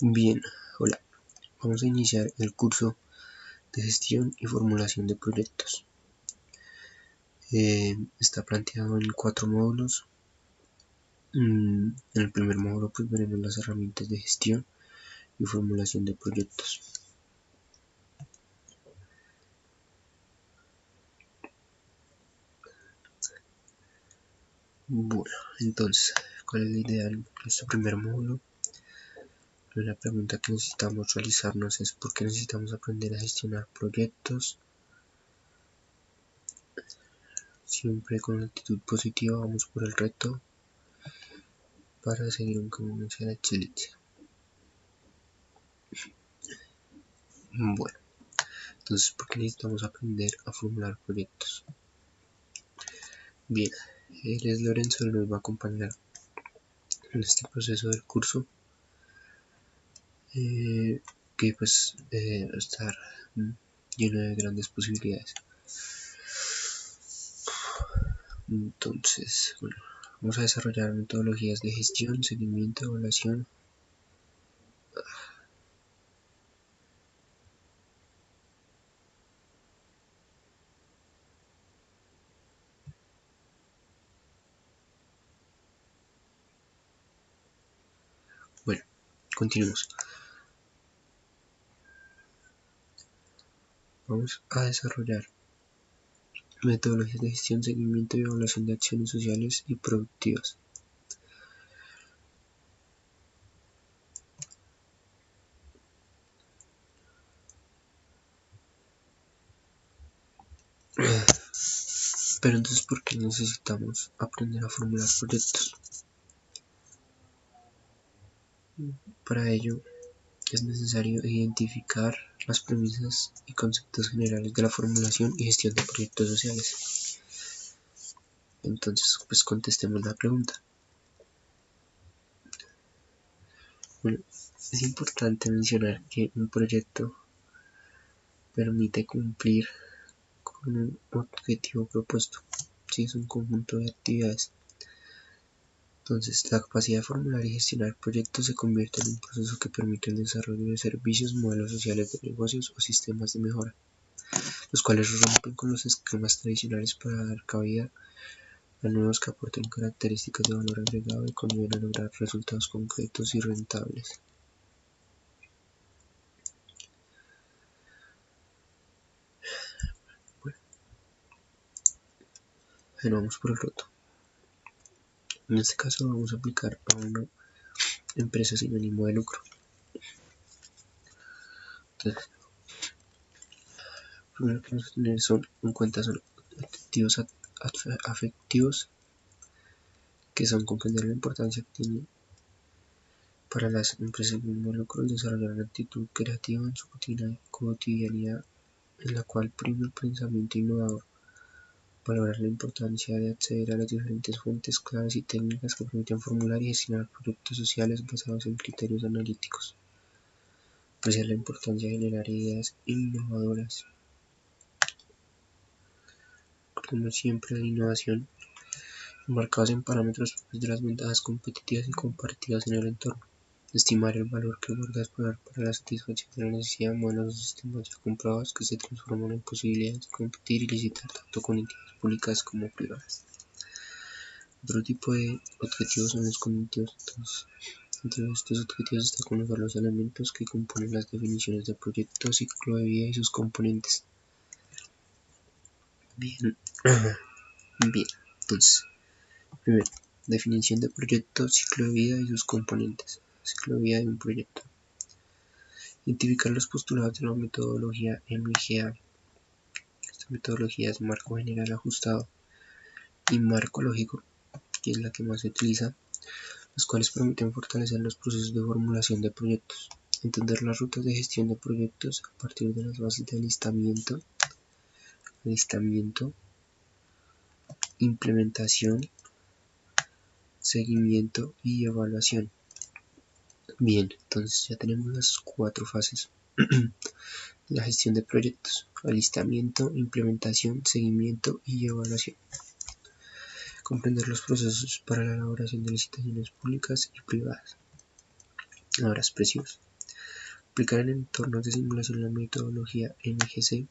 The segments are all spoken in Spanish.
Bien, hola. Vamos a iniciar el curso de gestión y formulación de proyectos. Está planteado en 4 módulos. En el primer módulo pues veremos las herramientas de gestión y formulación de proyectos. Bueno, entonces, ¿cuál es la idea de este primer módulo? La pregunta que necesitamos realizarnos es ¿por qué necesitamos aprender a gestionar proyectos? Siempre con actitud positiva vamos por el reto para seguir un camino hacia la excelencia. Bueno, entonces, ¿por qué necesitamos aprender a formular proyectos? Bien, él es Lorenzo, él nos va a acompañar en este proceso del curso, que pues va a estar lleno de grandes posibilidades. Entonces, bueno, vamos a desarrollar metodologías de gestión, seguimiento, evaluación. Bueno, continuemos. Vamos a desarrollar metodologías de gestión, seguimiento y evaluación de acciones sociales y productivas. Pero entonces, ¿por qué necesitamos aprender a formular proyectos? Para ello, es necesario identificar las premisas y conceptos generales de la formulación y gestión de proyectos sociales. Entonces, pues contestemos la pregunta. Bueno, es importante mencionar que un proyecto permite cumplir con un objetivo propuesto, si es un conjunto de actividades. Entonces, la capacidad de formular y gestionar proyectos se convierte en un proceso que permite el desarrollo de servicios, modelos sociales de negocios o sistemas de mejora, los cuales rompen con los esquemas tradicionales para dar cabida a nuevos que aporten características de valor agregado y conlleven a lograr resultados concretos y rentables. Bueno, vamos por el reto. En este caso vamos a aplicar a una empresa sin ánimo de lucro. Entonces, lo primero que vamos a tener en cuenta son objetivos afectivos, que son comprender la importancia que tiene para las empresas sin ánimo de lucro el desarrollar una actitud creativa en su cotidianidad, en la cual prima el pensamiento innovador, valorar la importancia de acceder a las diferentes fuentes, claves y técnicas que permiten formular y gestionar proyectos sociales basados en criterios analíticos. Apreciar la importancia de generar ideas innovadoras. Como siempre, la innovación enmarcados en parámetros de las ventajas competitivas y compartidas en el entorno. Estimar el valor que guarda explorar para la satisfacción de la necesidad de modelos o sistemas ya comprobados que se transforman en posibilidades de competir y licitar tanto con entidades públicas como privadas. Otro tipo de objetivos son los cognitivos. Entre estos objetivos está conocer los elementos que componen las definiciones de proyecto, ciclo de vida y sus componentes. Bien, entonces, primero, definición de proyecto, ciclo de vida y sus componentes. Ciclo de vida de un proyecto. Identificar los postulados de la metodología MGA. Esta metodología es marco general ajustado y marco lógico, que es la que más se utiliza, los cuales permiten fortalecer los procesos de formulación de proyectos, entender las rutas de gestión de proyectos a partir de las bases de alistamiento, implementación, seguimiento y evaluación. Bien, entonces ya tenemos las 4 fases de la gestión de proyectos: alistamiento, implementación, seguimiento y evaluación. Comprender los procesos para la elaboración de licitaciones públicas y privadas. Ahora, precios. Aplicar en entornos de simulación la metodología MGC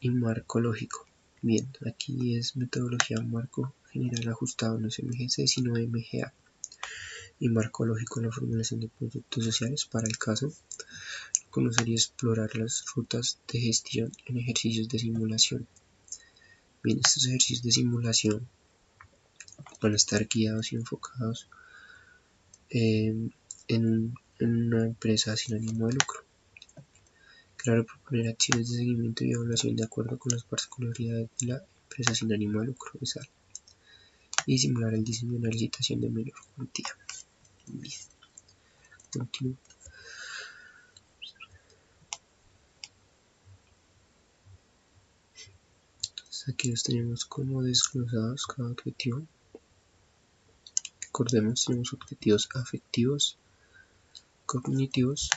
y marco lógico. Bien, aquí es metodología marco general ajustado, no es MGC sino MGA. Y marco lógico en la formulación de proyectos sociales. Para el caso, conocer y explorar las rutas de gestión en ejercicios de simulación. Bien, estos ejercicios de simulación van a estar guiados y enfocados en una empresa sin ánimo de lucro. Claro, proponer acciones de seguimiento y evaluación de acuerdo con las particularidades de la empresa sin ánimo de lucro, ESAL, y simular el diseño de una licitación de menor cuantía. Bien, continúo. Entonces aquí los tenemos como desglosados cada objetivo. Recordemos, tenemos objetivos afectivos, cognitivos,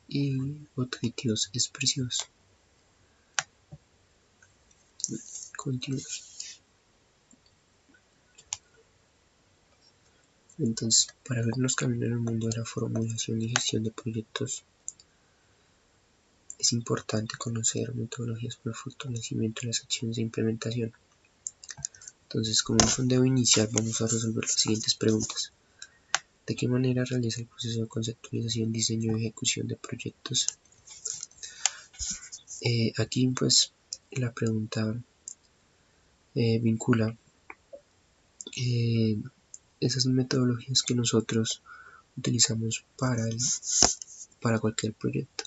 y objetivos expresivos. Continuos. Entonces, para vernos caminar en el mundo de la formulación y gestión de proyectos, es importante conocer metodologías para el fortalecimiento de las acciones de implementación. Entonces, como un sondeo inicial, vamos a resolver las siguientes preguntas. ¿De qué manera realiza el proceso de conceptualización, diseño y ejecución de proyectos? Aquí, pues, la pregunta vincula esas metodologías que nosotros utilizamos para cualquier proyecto.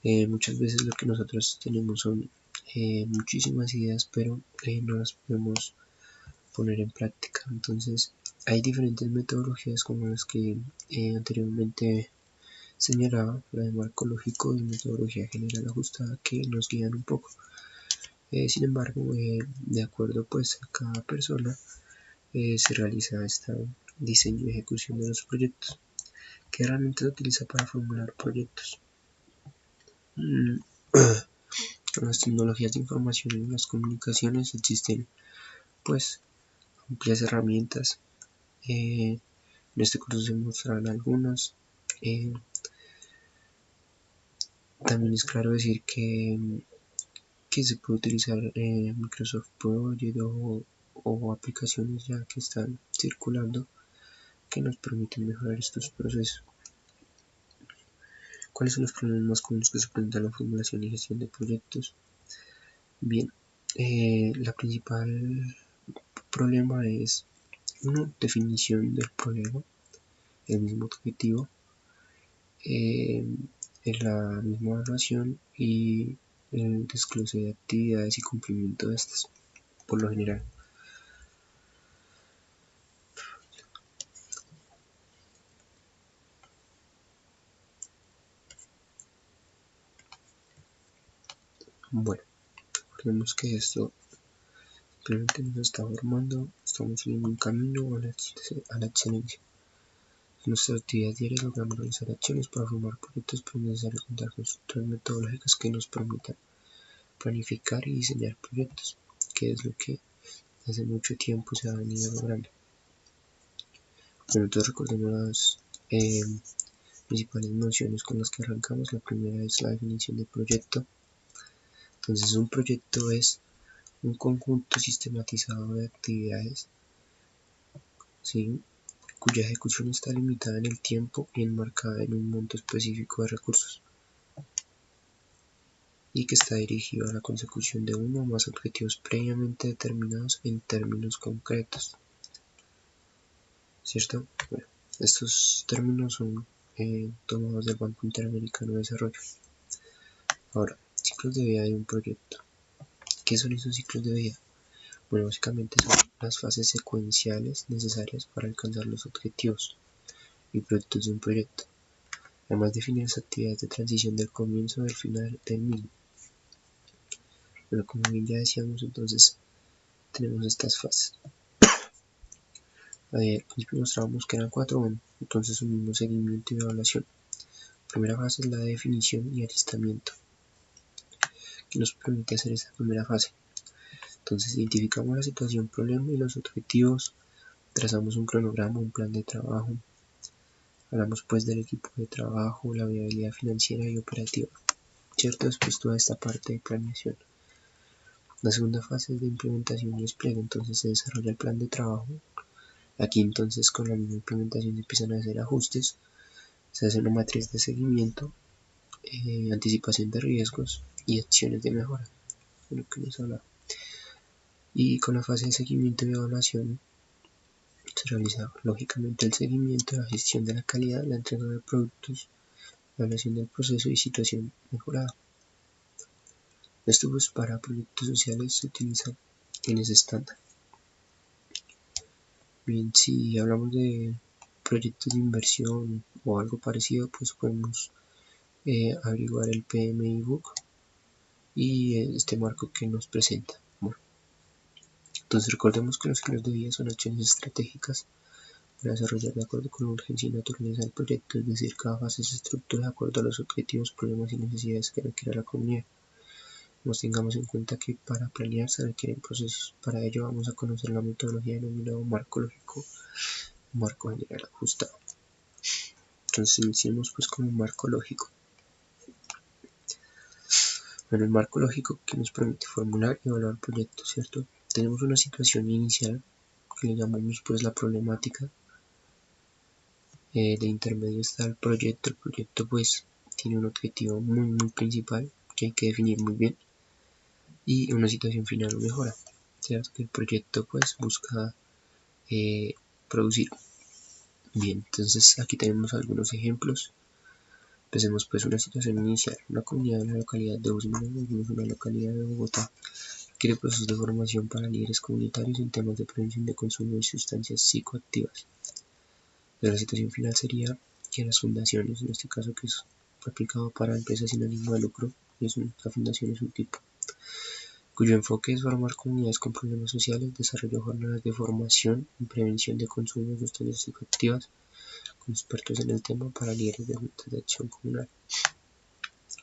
Muchas veces lo que nosotros tenemos son muchísimas ideas, pero no las podemos poner en práctica. Entonces hay diferentes metodologías como las que anteriormente señalaba, la de marco lógico y metodología general ajustada, que nos guían un poco. Sin embargo, de acuerdo pues a cada persona, se realiza este diseño y ejecución de los proyectos. ¿Qué herramienta se utiliza para formular proyectos? Con las tecnologías de información y las comunicaciones existen pues amplias herramientas. En este curso se mostrarán algunas. También es claro decir que se puede utilizar Microsoft Project o aplicaciones ya que están circulando que nos permiten mejorar estos procesos. ¿Cuáles son los problemas más comunes que se presentan en la formulación y gestión de proyectos? Bien, la principal problema es una definición del problema, el mismo objetivo, en la misma evaluación y el desglose de actividades y cumplimiento de estas, por lo general. Bueno, recordemos que esto simplemente nos está formando, estamos siguiendo un camino a la excelencia. En nuestras actividades diarias logramos realizar acciones para formar proyectos, pero es necesario contar con estructuras metodológicas que nos permitan planificar y diseñar proyectos, que es lo que hace mucho tiempo se ha venido logrando. Bueno, entonces recordemos las principales nociones con las que arrancamos. La primera es la definición de proyecto. Entonces un proyecto es un conjunto sistematizado de actividades, ¿sí?, cuya ejecución está limitada en el tiempo y enmarcada en un monto específico de recursos, y que está dirigido a la consecución de uno o más objetivos previamente determinados en términos concretos. ¿Cierto? Bueno, estos términos son tomados del Banco Interamericano de Desarrollo. Ahora, ciclos de vida de un proyecto. ¿Qué son esos ciclos de vida? Bueno, básicamente son las fases secuenciales necesarias para alcanzar los objetivos y proyectos de un proyecto. Además, define las actividades de transición del comienzo al final del mismo. Pero como bien ya decíamos, entonces tenemos estas fases. Al principio mostrábamos que eran 4, bueno, entonces unimos seguimiento y evaluación. La primera fase es la definición y alistamiento, que nos permite hacer esta primera fase. Entonces identificamos la situación, problema y los objetivos, trazamos un cronograma, un plan de trabajo, hablamos pues del equipo de trabajo, la viabilidad financiera y operativa, ¿cierto? Después toda esta parte de planeación. La segunda fase es de implementación y despliegue, entonces se desarrolla el plan de trabajo. Aquí entonces con la misma implementación se empiezan a hacer ajustes, se hace una matriz de seguimiento, anticipación de riesgos y acciones de mejora, de lo que les hablaba. Y con la fase de seguimiento y evaluación se realiza lógicamente el seguimiento, la gestión de la calidad, la entrega de productos, la evaluación del proceso y situación mejorada. Esto pues para proyectos sociales se utiliza planes estándar. Bien, si hablamos de proyectos de inversión o algo parecido, pues podemos averiguar el PMI Book y este marco que nos presenta. Bueno, entonces recordemos que los giros de vía son acciones estratégicas para desarrollar de acuerdo con la urgencia y naturaleza del proyecto, es decir, cada fase se estructura de acuerdo a los objetivos, problemas y necesidades que requiere la comunidad. Nos tengamos en cuenta que para planear se requieren procesos. Para ello vamos a conocer la metodología denominada marco lógico, marco general ajustado. Entonces iniciemos pues con un marco lógico. Bueno, el marco lógico que nos permite formular y evaluar proyectos, ¿cierto? Tenemos una situación inicial que le llamamos pues la problemática. De intermedio está el proyecto pues tiene un objetivo muy principal que hay que definir muy bien y una situación final o mejora, ¿cierto? Que el proyecto pues busca producir. Bien, entonces aquí tenemos algunos ejemplos. Empecemos pues una situación inicial. Una comunidad de la localidad de una localidad de Bogotá, requiere procesos de formación para líderes comunitarios en temas de prevención de consumo de sustancias psicoactivas. De la situación final sería que las fundaciones, en este caso que es aplicado para empresas sin ánimo de lucro, la fundación es un tipo, cuyo enfoque es formar comunidades con problemas sociales, desarrollo jornadas de formación en prevención de consumo de sustancias psicoactivas con expertos en el tema para líderes de juntas de acción comunal.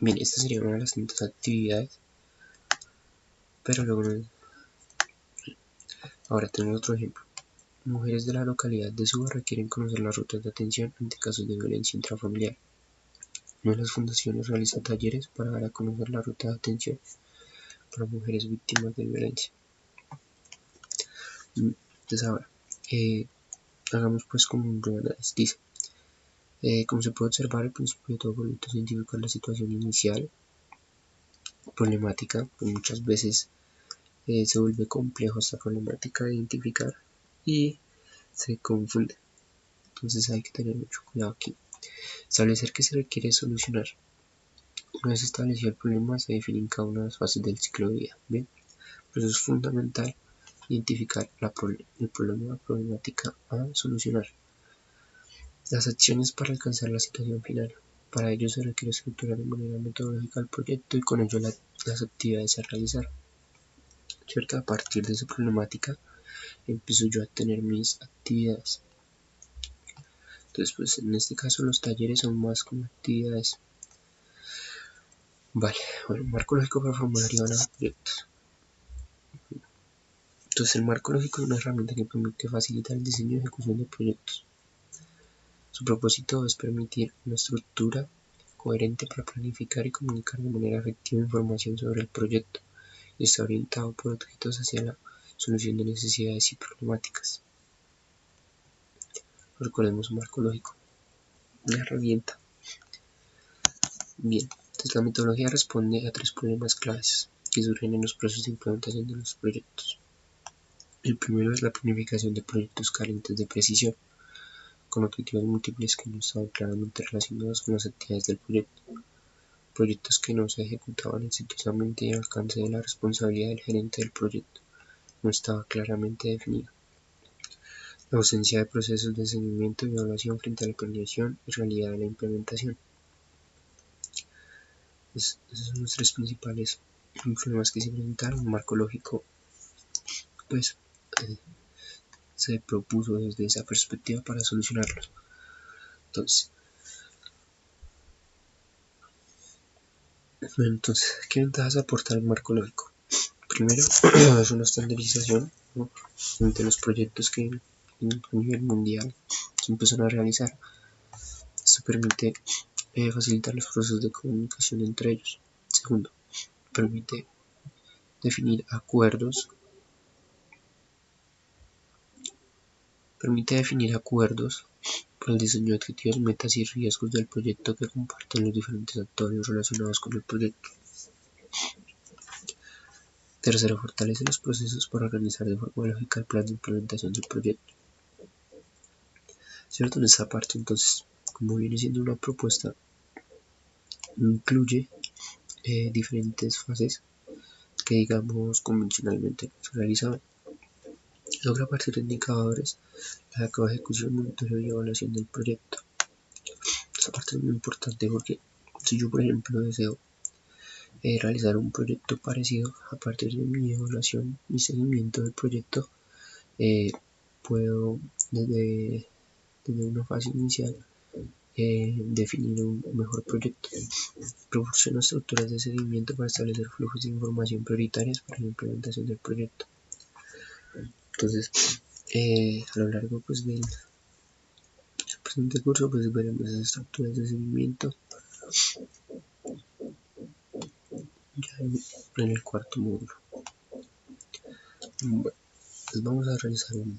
Bien, esta sería una de las tantas actividades, pero luego ahora tenemos otro ejemplo. Mujeres de la localidad de Suba requieren conocer las rutas de atención ante casos de violencia intrafamiliar. Una de las fundaciones realiza talleres para dar a conocer la ruta de atención para mujeres víctimas de violencia. Entonces ahora, hagamos pues como un breve análisis. Dice, como se puede observar, el principio de todo proyecto es identificar la situación inicial, problemática, pues muchas veces se vuelve complejo esta problemática de identificar y se confunde. Entonces hay que tener mucho cuidado aquí. Establecer qué se requiere solucionar. Una vez establecido el problema, se definen cada una de las fases del ciclo de vida. Bien, por eso es fundamental identificar el problema, la problemática a solucionar. Las acciones para alcanzar la situación final. Para ello se requiere estructurar de manera metodológica el proyecto y con ello las actividades a realizar. ¿Cierto? A partir de esa problemática empiezo yo a tener mis actividades. Entonces, pues en este caso los talleres son más como actividades. Vale, bueno, marco lógico para formular y evaluar proyectos. Entonces el marco lógico es una herramienta que permite facilitar el diseño y ejecución de proyectos. Su propósito es permitir una estructura coherente para planificar y comunicar de manera efectiva información sobre el proyecto y está orientado por objetos hacia la solución de necesidades y problemáticas. Recordemos un marco lógico, una herramienta. Bien, entonces la metodología responde a tres problemas claves que surgen en los procesos de implementación de los proyectos. El primero es la planificación de proyectos carentes de precisión, con objetivos múltiples que no estaban claramente relacionados con las actividades del proyecto. Proyectos que no se ejecutaban exitosamente y el alcance de la responsabilidad del gerente del proyecto no estaba claramente definido. La ausencia de procesos de seguimiento y evaluación frente a la planeación y realidad de la implementación. Esos son los tres principales problemas que se presentaron. Un marco lógico pues se propuso desde esa perspectiva para solucionarlos. Entonces, ¿qué ventajas aporta el marco lógico? Primero es una estandarización, ¿no?, entre los proyectos que a nivel mundial se empiezan a realizar. Esto permite facilitar los procesos de comunicación entre ellos. Segundo, permite definir acuerdos para el diseño de objetivos, metas y riesgos del proyecto que comparten los diferentes actores relacionados con el proyecto. Tercero, fortalece los procesos para organizar de forma lógica el plan de implementación del proyecto. ¿Cierto? En esta parte, entonces, como viene siendo una propuesta, incluye diferentes fases que, digamos, convencionalmente no se realizaban. Logra a partir de indicadores la adecuada ejecución, monitoreo y evaluación del proyecto. Esta parte es muy importante porque si yo, por ejemplo, deseo realizar un proyecto parecido, a partir de mi evaluación y seguimiento del proyecto, puedo desde una fase inicial definir un mejor proyecto. Proporciona estructuras de seguimiento para establecer flujos de información prioritarias para la implementación del proyecto. Entonces, a lo largo pues del presente curso pues veremos esas estructuras de seguimiento ya en el cuarto módulo. Bueno, pues vamos a realizar una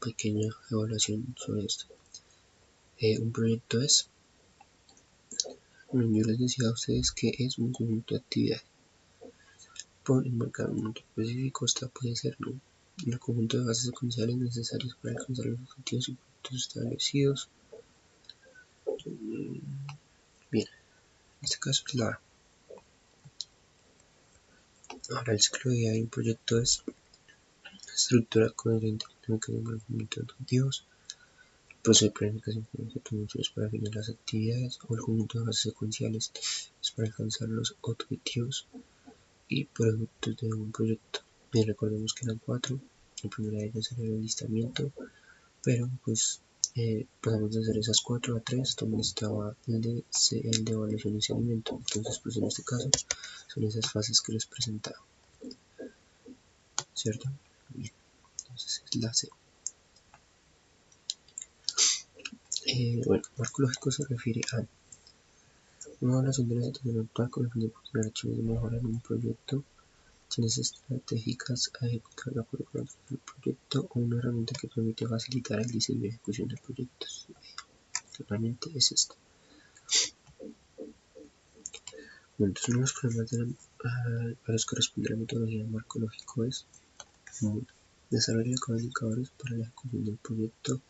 pequeña evaluación sobre esto. Un proyecto es, bueno, yo les decía a ustedes que es un conjunto de actividades. Por enmarcar un monto específico, esta puede ser, ¿no?, el conjunto de bases secuenciales necesarias para alcanzar los objetivos y puntos establecidos. Bien, en este caso es la A. Ahora el ciclo de vida de un proyecto es estructura coherente con el mecanismo de cumplimiento de objetivos, proceso de planificación con objetivos para definir las actividades, o el conjunto de bases secuenciales es para alcanzar los objetivos y productos de un proyecto. Bien, recordemos que eran 4. La primera de ellas era el alistamiento, pero pues pasamos de hacer esas 4 a 3, donde estaba el de evaluación y seguimiento. Entonces pues en este caso son esas fases que les presentaba, ¿cierto? Bien, entonces es la C. Bueno, marco lógico se refiere a una evaluación de la situación actual con el fin de proponer acciones de mejora en un proyecto, acciones estratégicas a ejecutar de acuerdo con el proyecto, o una herramienta que permite facilitar el diseño y ejecución de proyectos. Realmente es esto. Bueno, entonces uno de los problemas a los que responde la metodología de marco lógico es desarrollo de indicadores para la ejecución del proyecto,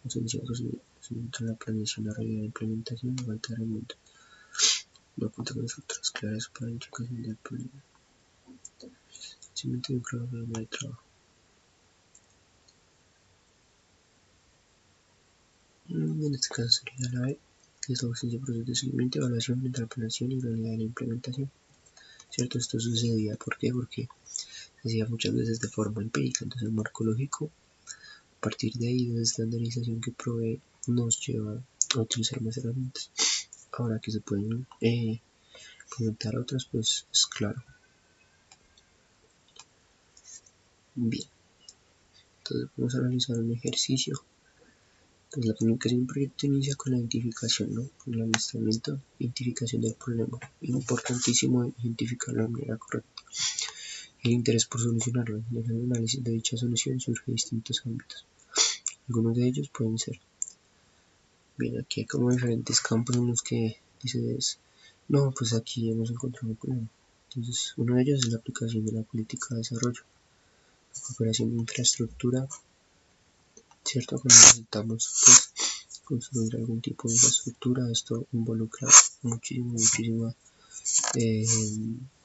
ausencia de procedimiento en la planeación, la realidad de implementación y falta de herramientas. No cuenta con estructuras claras para la identificación del problema. Simplemente un cronograma de trabajo. En este caso sería la B, que es la ausencia de procesos de seguimiento, evaluación de la planeación y realidad de la implementación. ¿Cierto? Esto sucedía, ¿por qué? Porque se hacía muchas veces de forma empírica. Entonces el marco lógico, a partir de ahí, de la estandarización que provee, nos lleva a utilizar más herramientas. Ahora que se pueden implementar otras, pues es claro. Bien, entonces vamos a realizar un ejercicio. Entonces la planificación de un proyecto inicia con la identificación, ¿no?, con el alistamiento, identificación del problema. Importantísimo identificarlo de manera correcta. El interés por solucionarlo. En el análisis de dicha solución surge de distintos ámbitos. Algunos de ellos pueden ser, bien, aquí hay como diferentes campos en los que dices, no, pues aquí hemos encontrado un problema. Entonces uno de ellos es la aplicación de la política de desarrollo, la cooperación de infraestructura, ¿cierto? Cuando necesitamos pues construir algún tipo de infraestructura, esto involucra muchísima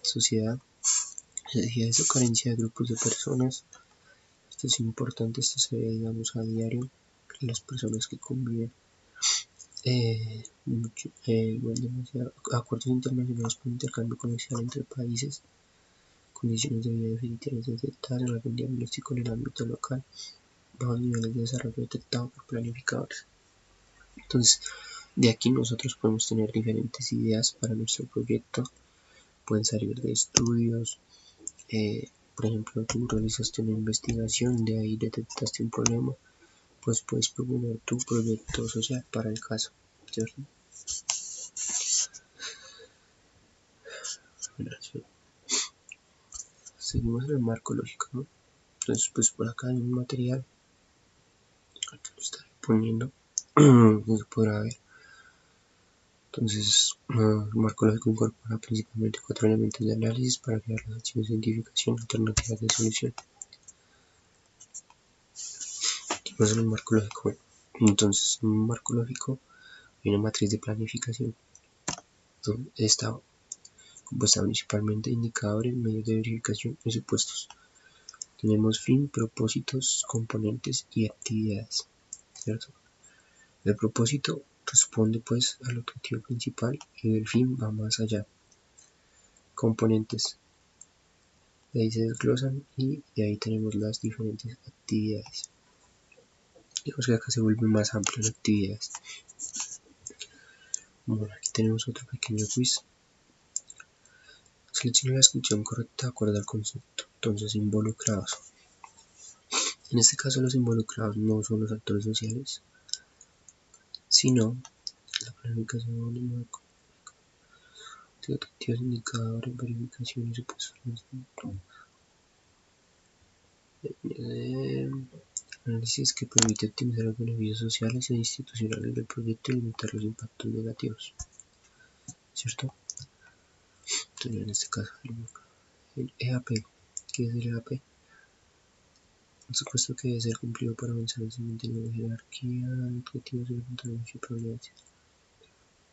sociedad. Se decía eso, carencia de grupos de personas. Esto es importante, esto se ve, digamos, a diario, las personas que conviven. Acuerdos internacionales por intercambio comercial entre países, condiciones de vida deficitarias detectadas en algún diagnóstico en el ámbito local, bajos niveles de desarrollo detectados por planificadores. Entonces, de aquí nosotros podemos tener diferentes ideas para nuestro proyecto. Pueden salir de estudios, por ejemplo, tú realizaste una investigación, de ahí detectaste un problema, pues puedes proponer tu proyecto social para el caso, ¿cierto? Seguimos en el marco lógico, ¿no? Entonces, pues por acá hay un material, aquí lo estaré poniendo, como se podrá ver. Entonces, el marco lógico incorpora principalmente 4 elementos de análisis para crear las acciones de identificación alternativas de solución. Vamos en el marco lógico. Bueno, entonces, en un marco lógico hay una matriz de planificación. Está compuesta principalmente de indicadores, medios de verificación y supuestos. Tenemos fin, propósitos, componentes y actividades, ¿cierto? El propósito responde pues al objetivo principal y el fin va más allá. Componentes, de ahí se desglosan y de ahí tenemos las diferentes actividades. Digamos que acá se vuelve más amplio las actividades. Bueno, aquí tenemos otro pequeño quiz. Selecciona la descripción correcta de acuerdo al concepto. Entonces, involucrados. En este caso, los involucrados no son los actores sociales, sino la planificación del marco, objetivos, indicadores, verificación y supuestos. Análisis que permite optimizar los beneficios sociales e institucionales del proyecto y limitar los impactos negativos, ¿cierto? Entonces, en este caso, el EAP. ¿Qué es el EAP? Un supuesto que debe ser cumplido para avanzar en siguiente nivel de jerarquía de objetivos de control y probabilidades.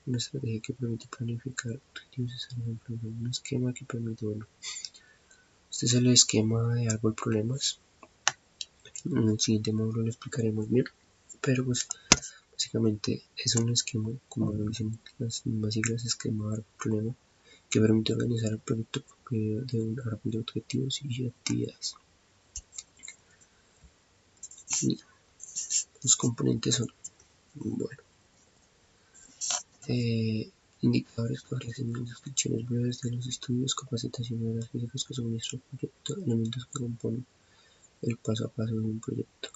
Una estrategia que permite planificar objetivos es, por ejemplo, un esquema que permite, bueno, este es el esquema de árbol problemas. En el siguiente módulo lo explicaremos bien, pero pues básicamente es un esquema, como lo dicen las mismas siglas, esquema de árbol problema, que permite organizar el proyecto por medio de un árbol de objetivos y actividades. Y los componentes son, bueno, indicadores que ofrecen descripciones breves de los estudios, capacitación de las físicas que suministra el proyecto, elementos que componen el paso a paso de un proyecto,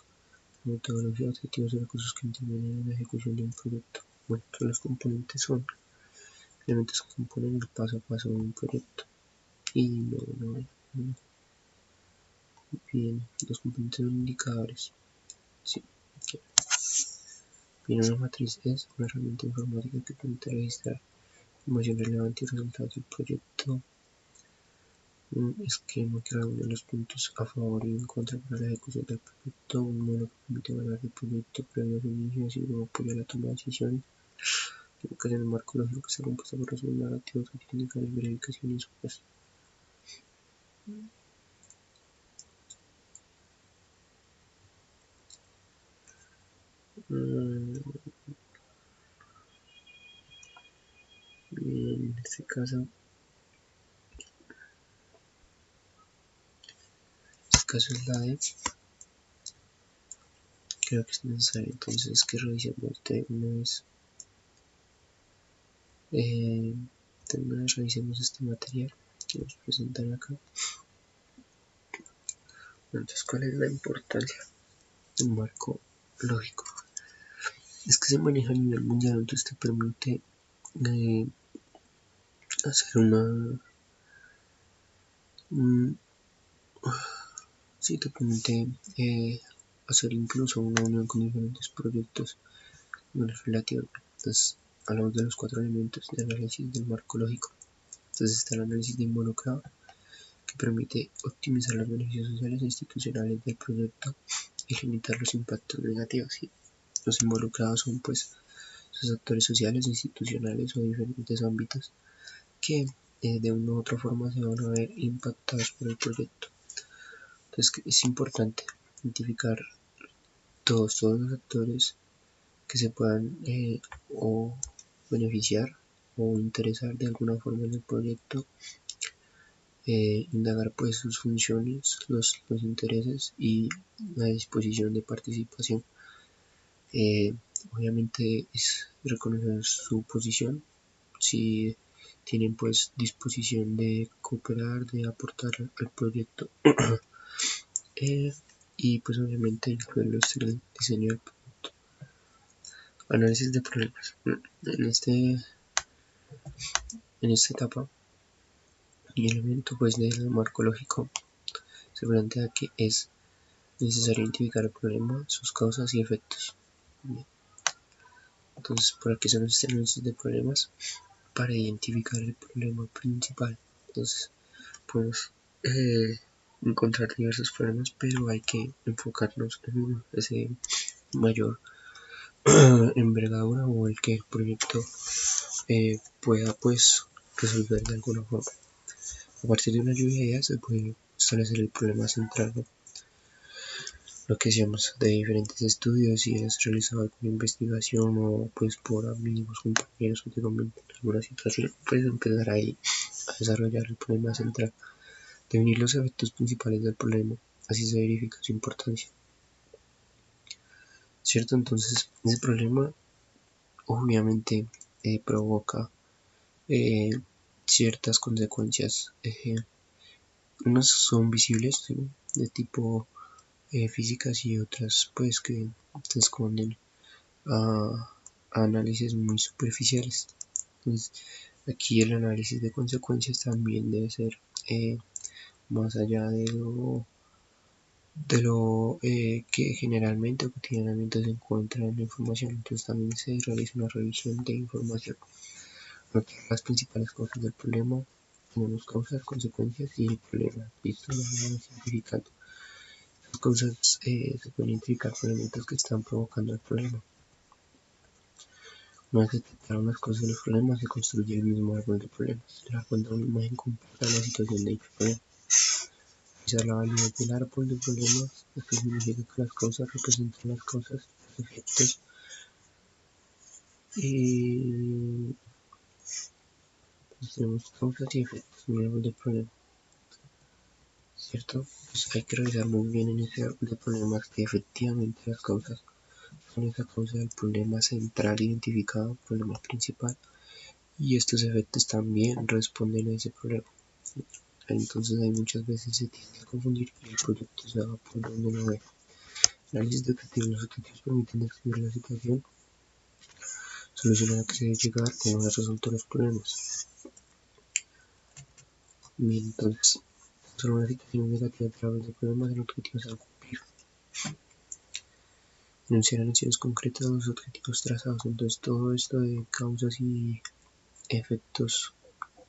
metodología, objetivos y recursos que intervienen en la ejecución de un proyecto. Bueno, todos los componentes son elementos que componen el paso a paso de un proyecto. Y no. Bien, los componentes son indicadores. Sí, okay. Bien, una matriz es una herramienta informática que permite registrar información relevante y resultados del proyecto. Un esquema que reúne los puntos a favor y en contra para la ejecución del proyecto. Un modelo que permite evaluar el proyecto previo a su inicio, así como apoya la toma de decisiones. Educación en marco lógico que está compuesta por resumen narrativo, indicadores, verificación y supuestos. En este caso es la E. Creo que es necesario entonces que revisemos de una vez. Revisemos este material que nos presentan acá. Entonces, ¿cuál es la importancia del marco lógico? Es que se maneja a nivel mundial, entonces te permite hacer sí, te permite hacer incluso una unión con diferentes proyectos relativos. Entonces, hablamos de los 4 elementos de análisis del marco lógico. Entonces está el análisis de involucrado, que permite optimizar los beneficios sociales e institucionales del proyecto y limitar los impactos negativos. ¿Sí? Los involucrados son pues sus actores sociales, institucionales o diferentes ámbitos que de una u otra forma se van a ver impactados por el proyecto. Entonces es importante identificar todos los actores que se puedan o beneficiar o interesar de alguna forma en el proyecto, indagar pues sus funciones, los intereses y la disposición de participación. Obviamente es reconocer su posición, si tienen pues disposición de cooperar, de aportar al proyecto y pues obviamente incluirlos en el diseño del producto. Análisis de problemas. En esta etapa y elemento pues del marco lógico se plantea que es necesario identificar el problema, sus causas y efectos. Bien. Entonces, ¿para qué son los análisis de problemas? Para identificar el problema principal. Entonces, podemos encontrar diversos problemas, pero hay que enfocarnos en ese mayor envergadura o el que el proyecto pueda pues resolver de alguna forma. A partir de una lluvia de ideas se puede establecer el problema central, ¿no? Lo que decíamos de diferentes estudios, si es realizado alguna investigación o pues por amigos, compañeros o te comentan alguna situación, puedes empezar ahí a desarrollar el problema central, definir los efectos principales del problema, así se verifica su importancia. ¿Cierto? Entonces, ese problema obviamente provoca ciertas consecuencias. Unas son visibles, ¿sí?, de tipo físicas y otras pues que se esconden a análisis muy superficiales. Entonces, aquí el análisis de consecuencias también debe ser más allá de lo que generalmente o cotidianamente se encuentra en la información. Entonces también se realiza una revisión de información. Notar las principales causas del problema, tenemos causas, consecuencias y el problema. Listo, lo vamos simplificando. Las causas se pueden identificar por elementos que están provocando el problema. Una vez detectaron las causas de los problemas, se construye el mismo árbol de problemas. El árbol da una imagen completa de la situación de dicho problema. Revisar la validez del árbol de problemas, esto significa que las causas representan las causas, los efectos y pues tenemos causas y efectos en el árbol de problemas, ¿cierto? Pues hay que revisar muy bien en ese árbol de problemas que efectivamente las causas son esa causa del problema central identificado, problema principal, y estos efectos también responden a ese problema. Entonces hay muchas veces se tiende a confundir y el proyecto se va por donde no ve. Análisis de objetivos. Los objetivos permiten describir la situación, solucionar a la que se debe llegar o una resolver los problemas. Bien, entonces, solo una situación negativa a través de problemas en objetivos a cumplir. Enunciar en acciones concretas los objetivos trazados. Entonces, todo esto de causas y efectos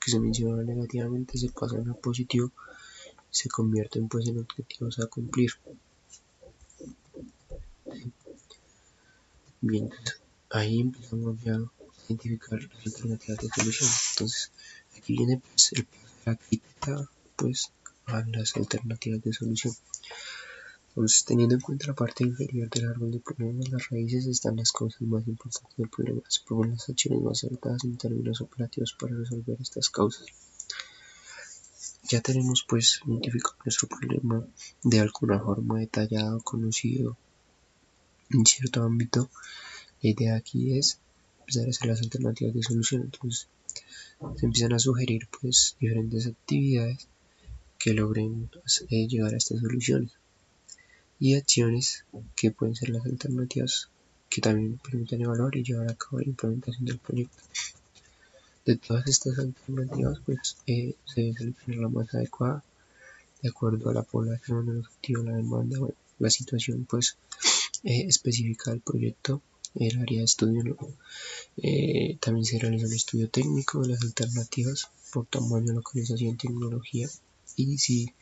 que se mencionaban negativamente se pasan a positivo y se convierten pues en objetivos a cumplir. Bien, ahí empezamos ya a identificar las alternativas de solución. Entonces, aquí viene pues el paso de la crítica pues a las alternativas de solución. Entonces, teniendo en cuenta la parte inferior del árbol de problemas, las raíces, están las causas más importantes del problema. Se proponen las acciones más acertadas en términos operativos para resolver estas causas. Ya tenemos pues identificado nuestro problema de alguna forma detallado, conocido en cierto ámbito. La idea aquí es empezar a hacer las alternativas de solución. Entonces se empiezan a sugerir pues diferentes actividades que logren llegar a estas soluciones y acciones que pueden ser las alternativas que también permitan evaluar y llevar a cabo la implementación del proyecto. De todas estas alternativas pues se debe seleccionar la más adecuada de acuerdo a la población, el objetivo, la demanda, bueno, la situación pues específica del proyecto, el área de estudio, ¿no? También se realiza un estudio técnico de las alternativas por tamaño, localización, tecnología y si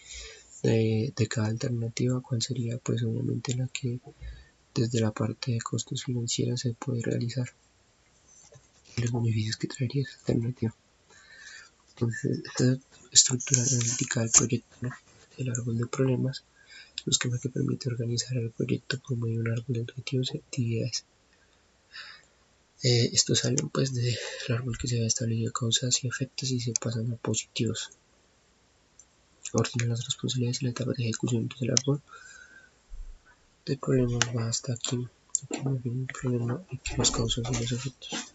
de cada alternativa cuál sería pues obviamente la que desde la parte de costos financieros se puede realizar y los beneficios que traería esa alternativa. Entonces esta estructura analítica del proyecto, ¿no?, el árbol de problemas, un esquema que permite organizar el proyecto por medio de un árbol de objetivos y actividades. Estos salen pues del árbol que se había establecido causas y efectos y se pasan a positivos. Ordena las responsabilidades y la etapa de ejecución del árbol de problemas va hasta aquí. Aquí me viene el problema y las causas y los efectos.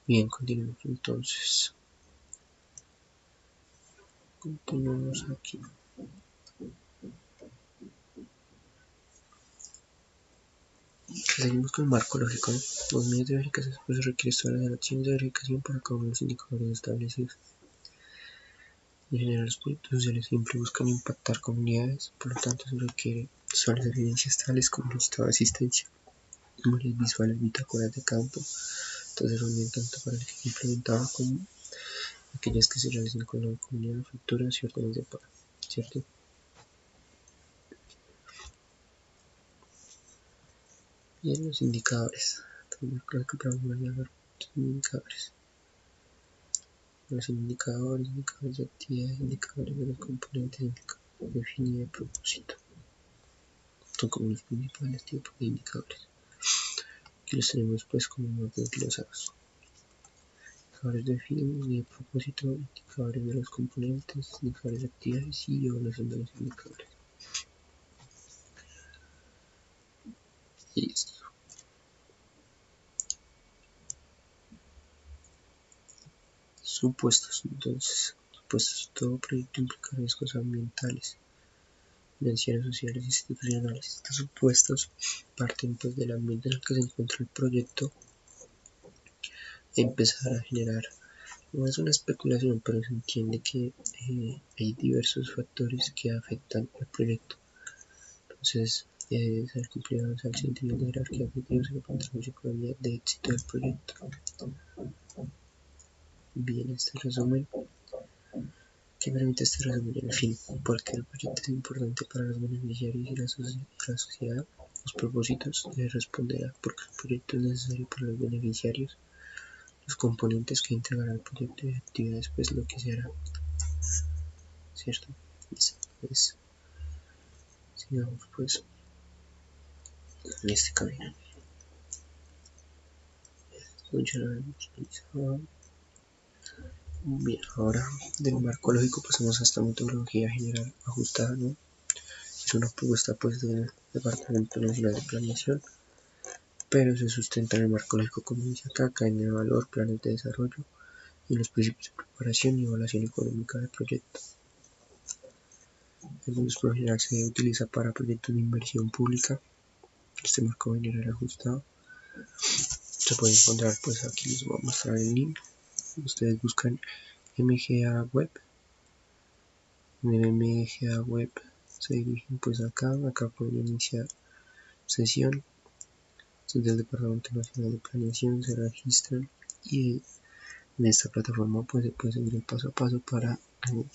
Bien, continuemos entonces. Continuamos aquí. Seguimos con el marco lógico. Los medios de verificación pues, se requiere todas las acciones de verificación para cada uno de los indicadores establecidos. En general, los proyectos sociales siempre buscan impactar comunidades, por lo tanto, se requiere establecer evidencias tales como el estado de asistencia, números visuales, bitácoras de campo. Entonces, son tanto para el que se implementaba como aquellas que se realizan con la comunidad, facturas y órdenes de pago, ¿cierto? Bien, los indicadores. También creo que podemos llamar indicadores. Los indicadores de actividad, indicadores de los componentes, indicadores de fin y de propósito. Son como los principales tipos de indicadores. Aquí los tenemos pues como más desglosados. Indicadores de fin y de propósito, indicadores de los componentes, indicadores de actividades y evaluación de los indicadores. Listo. Supuestos, entonces. Supuestos, todo proyecto implica riesgos ambientales, financieros, sociales e institucionales. Estos supuestos parten pues del ambiente en el que se encuentra el proyecto e empezar a generar, no es una especulación, pero se entiende que hay diversos factores que afectan al proyecto. Entonces, ser cumplidos al siguiente nivel de jerarquía de objetivos y contribuye con la de éxito del proyecto. Bien, este resumen. ¿Qué permite este resumen? En fin, porque el proyecto es importante para los beneficiarios y la sociedad. Los propósitos deben responder a por qué el proyecto es necesario para los beneficiarios, los componentes que integrará el proyecto y actividades, pues lo que se hará, ¿cierto? Pues, sigamos pues en este camino. Esto ya lo hemos realizado. Bien, ahora del marco lógico pasamos a esta metodología general ajustada, ¿no? Es una propuesta pues del Departamento Nacional de Planeación, pero se sustenta en el marco lógico como dice acá, cadena de valor, planes de desarrollo y los principios de preparación y evaluación económica del proyecto. Entonces, por lo general se utiliza para proyectos de inversión pública. Este marco general ajustado se puede encontrar, pues aquí les voy a mostrar el link. Ustedes buscan MGA Web. En MGA Web se dirigen pues acá pueden iniciar sesión. Desde el Departamento Nacional de Planeación se registran y en esta plataforma pues se puede seguir el paso a paso para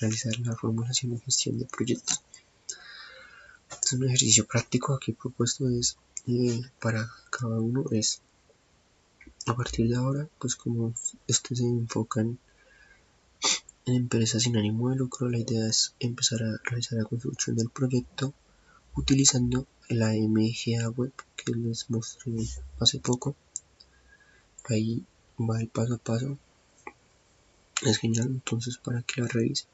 realizar la formulación y gestión de proyectos. Este es un ejercicio práctico aquí propuesto es para cada uno es a partir de ahora pues como se enfocan en empresas sin ánimo de lucro, la idea es empezar a realizar la construcción del proyecto utilizando la MGA Web que les mostré hace poco. Ahí va el paso a paso, es genial, entonces para que la revisen.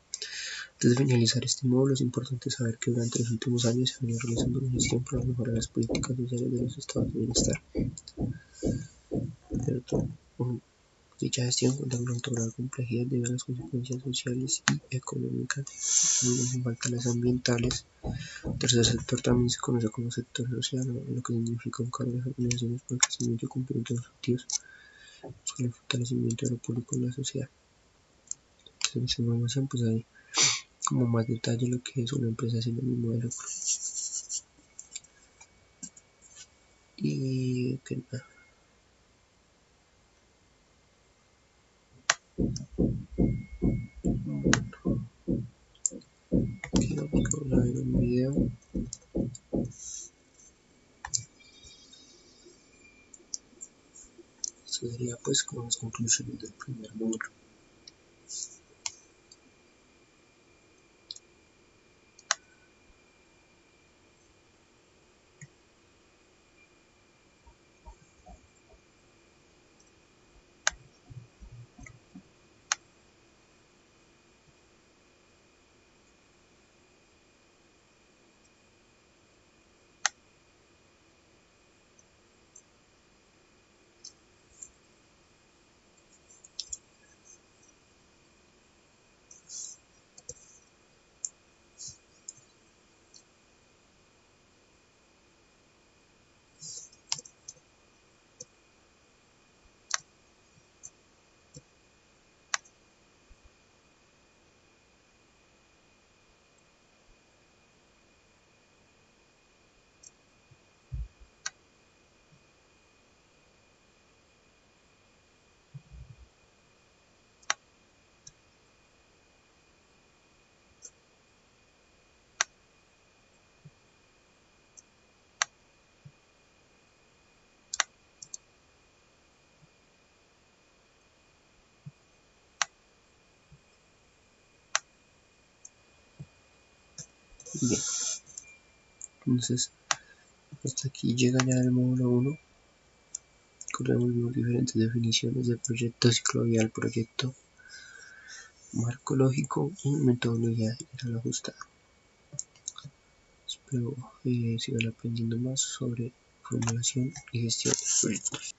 Antes de finalizar este módulo es importante saber que durante los últimos años se ha venido realizando una gestión para mejorar las políticas sociales de los estados de bienestar. ¿Cierto? Dicha gestión cuenta con una alto grado de complejidad debido a las consecuencias sociales y económicas. También hacen falta las ambientales. El tercer sector también se conoce como sector social, lo que significa un cargo de organizaciones para el crecimiento y cumplimiento de los objetivos con el fortalecimiento de lo público en la sociedad. Entonces, en esta información pues hay como más detalle lo que es una empresa sin ánimo de lucro. Y que nada. Creo que vamos a ver un video. Esto sería pues como las conclusiones del primer módulo. Bien, entonces hasta aquí llega ya el módulo 1. Vimos diferentes definiciones de proyecto ciclovial, proyecto marco lógico y metodología general ajustada. Espero sigan aprendiendo más sobre formulación y gestión de proyectos.